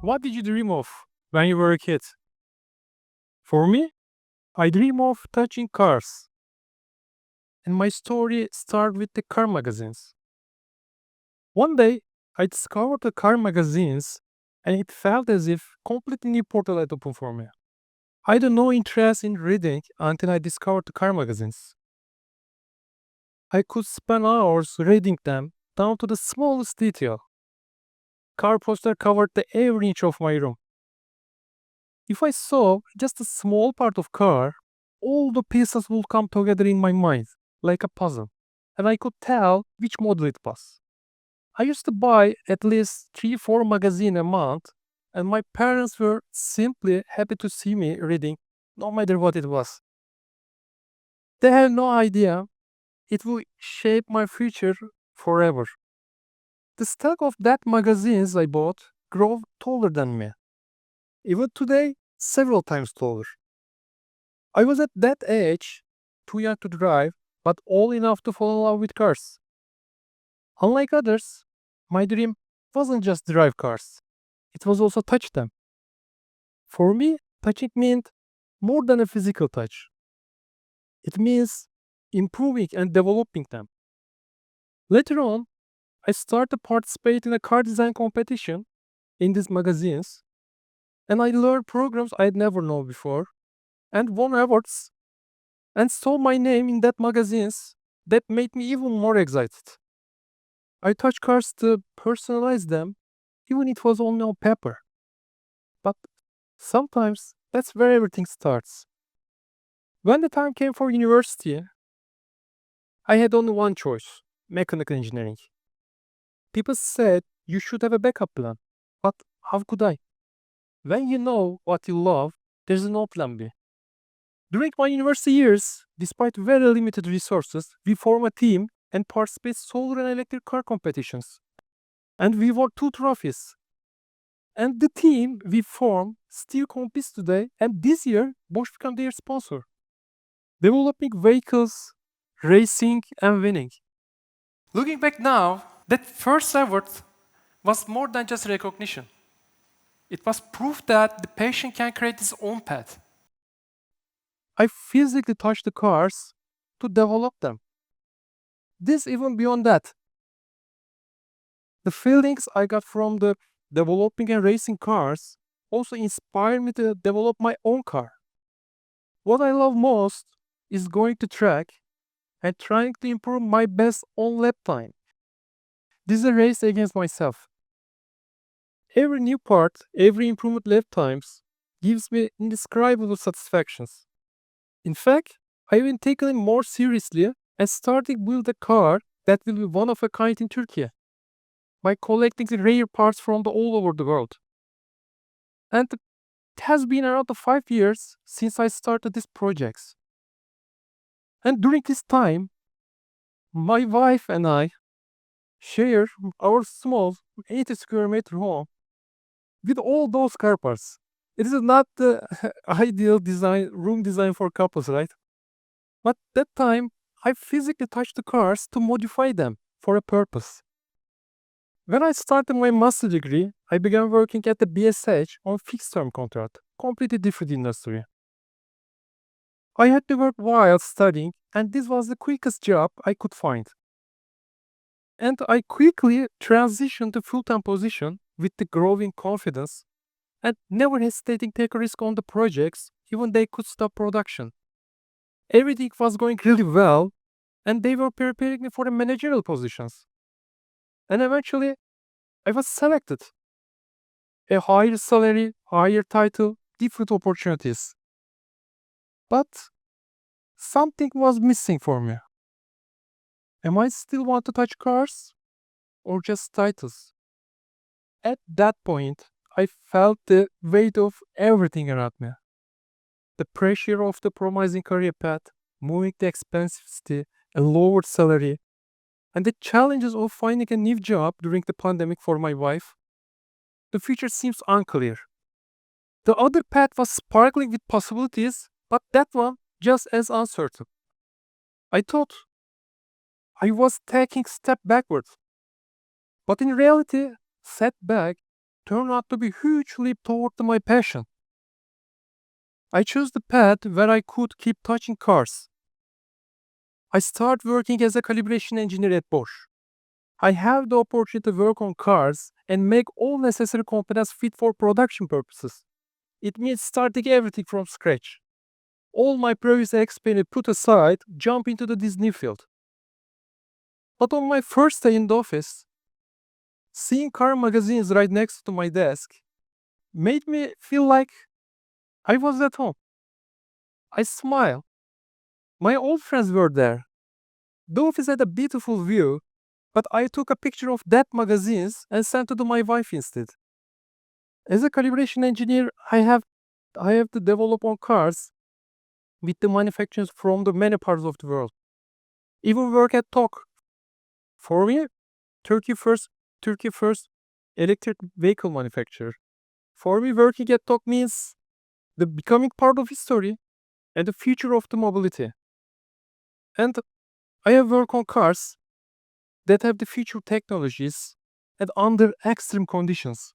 What did you dream of when you were a kid? For me, I dream of touching cars. And my story started with the car magazines. One day, I discovered the car magazines and it felt as if completely new portal had opened for me. I had no interest in reading until I discovered the car magazines. I could spend hours reading them down to the smallest detail. Car poster covered the every inch of my room. If I saw just a small part of car, all the pieces would come together in my mind like a puzzle, and I could tell which model it was. I used to buy at least 3-4 magazines a month, and my parents were simply happy to see me reading, no matter what it was. They had no idea it would shape my future forever. The stack of that magazines I bought grew taller than me. Even today, several times taller. I was at that age, too young to drive, but old enough to fall in love with cars. Unlike others, my dream wasn't just drive cars, it was also touch them. For me, touching meant more than a physical touch. It means improving and developing them. Later on, I started to participate in a car design competition in these magazines, and I learned programs I had never known before, and won awards, and saw my name in that magazines that made me even more excited. I touched cars to personalize them, even it was only on paper. But sometimes that's where everything starts. When the time came for university, I had only one choice: mechanical engineering. People said you should have a backup plan, but how could I? When you know what you love, there's no plan B. During my university years, despite very limited resources, we formed a team and participated in solar and electric car competitions. And we won 2 trophies. And the team we formed still competes today, and this year Bosch became their sponsor. Developing vehicles, racing, and winning. Looking back now, that first award was more than just recognition. It was proof that the patient can create his own path. I physically touched the cars to develop them. This even beyond that. The feelings I got from the developing and racing cars also inspired me to develop my own car. What I love most is going to track and trying to improve my best on lap time. This is a race against myself. Every new part, every improvement lap times gives me indescribable satisfactions. In fact, I even taken it more seriously and started build a car that will be one of a kind in Turkey by collecting the rare parts from all over the world. And it has been around 5 years since I started these projects. And during this time, my wife and I share our small 80 square meter home with all those car parts. It is not the ideal room design for couples, right? But that time, I physically touched the cars to modify them for a purpose. When I started my master degree, I began working at the BSH on fixed-term contract, completely different industry. I had to work while studying, and this was the quickest job I could find. And I quickly transitioned to full-time position with the growing confidence and never hesitating to take a risk on the projects, even they could stop production. Everything was going really well, and they were preparing me for the managerial positions. And eventually, I was selected. A higher salary, higher title, different opportunities. But something was missing for me. Am I still want to touch cars? Or just titles? At that point, I felt the weight of everything around me. The pressure of the promising career path, moving the expensive city, a lower salary, and the challenges of finding a new job during the pandemic for my wife. The future seems unclear. The other path was sparkling with possibilities, but that one just as uncertain. I thought I was taking a step backward. But in reality, setback turned out to be a huge leap toward my passion. I chose the path where I could keep touching cars. I started working as a calibration engineer at Bosch. I have the opportunity to work on cars and make all necessary components fit for production purposes. It means starting everything from scratch. All my previous experience put aside, jump into this new field. But on my first day in the office, seeing car magazines right next to my desk made me feel like I was at home. I smiled. My old friends were there. The office had a beautiful view, but I took a picture of that magazines and sent it to my wife instead. As a calibration engineer, I have to develop on cars with the manufacturers from the many parts of the world. Even work at Tok. For me, Turkey first electric vehicle manufacturer. For me, working at Tok means the becoming part of history and the future of the mobility. And I have worked on cars that have the future technologies and under extreme conditions.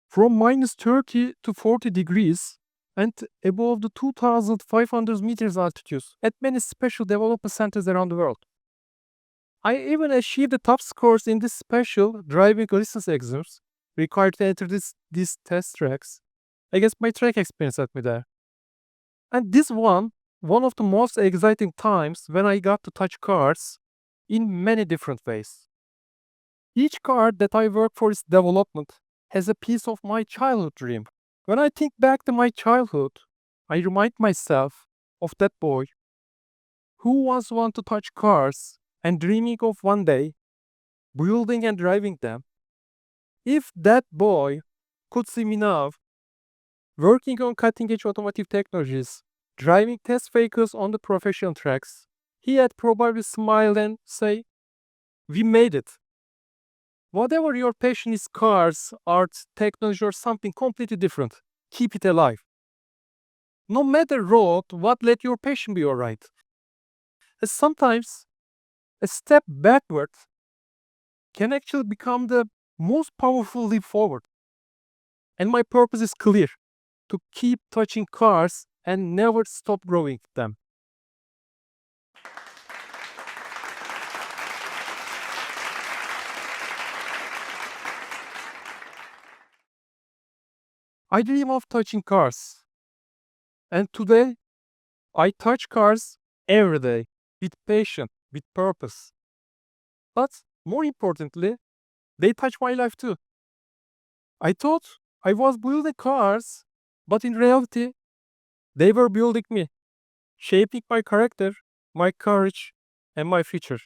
From minus 30 to 40 degrees and above the 2,500 meters altitudes at many special development centers around the world. I even achieved the top scores in these special driving license exams required to enter these test tracks. I guess my track experience helped me there. And this one of the most exciting times when I got to touch cars in many different ways. Each car that I work for its development has a piece of my childhood dream. When I think back to my childhood, I remind myself of that boy who once wanted to touch cars and dreaming of one day building and driving them. If that boy could see me now, working on cutting-edge automotive technologies, driving test vehicles on the professional tracks, he had probably smiled and say, "We made it." Whatever your passion is, cars, art, technology, or something completely different, keep it alive. No matter what, let your passion be alright. Sometimes a step backward can actually become the most powerful leap forward. And my purpose is clear: to keep touching cars and never stop growing them. I dream of touching cars. And today, I touch cars every day with passion, with purpose. But more importantly, they touch my life too. I thought I was building cars, but in reality, they were building me, shaping my character, my courage, and my future.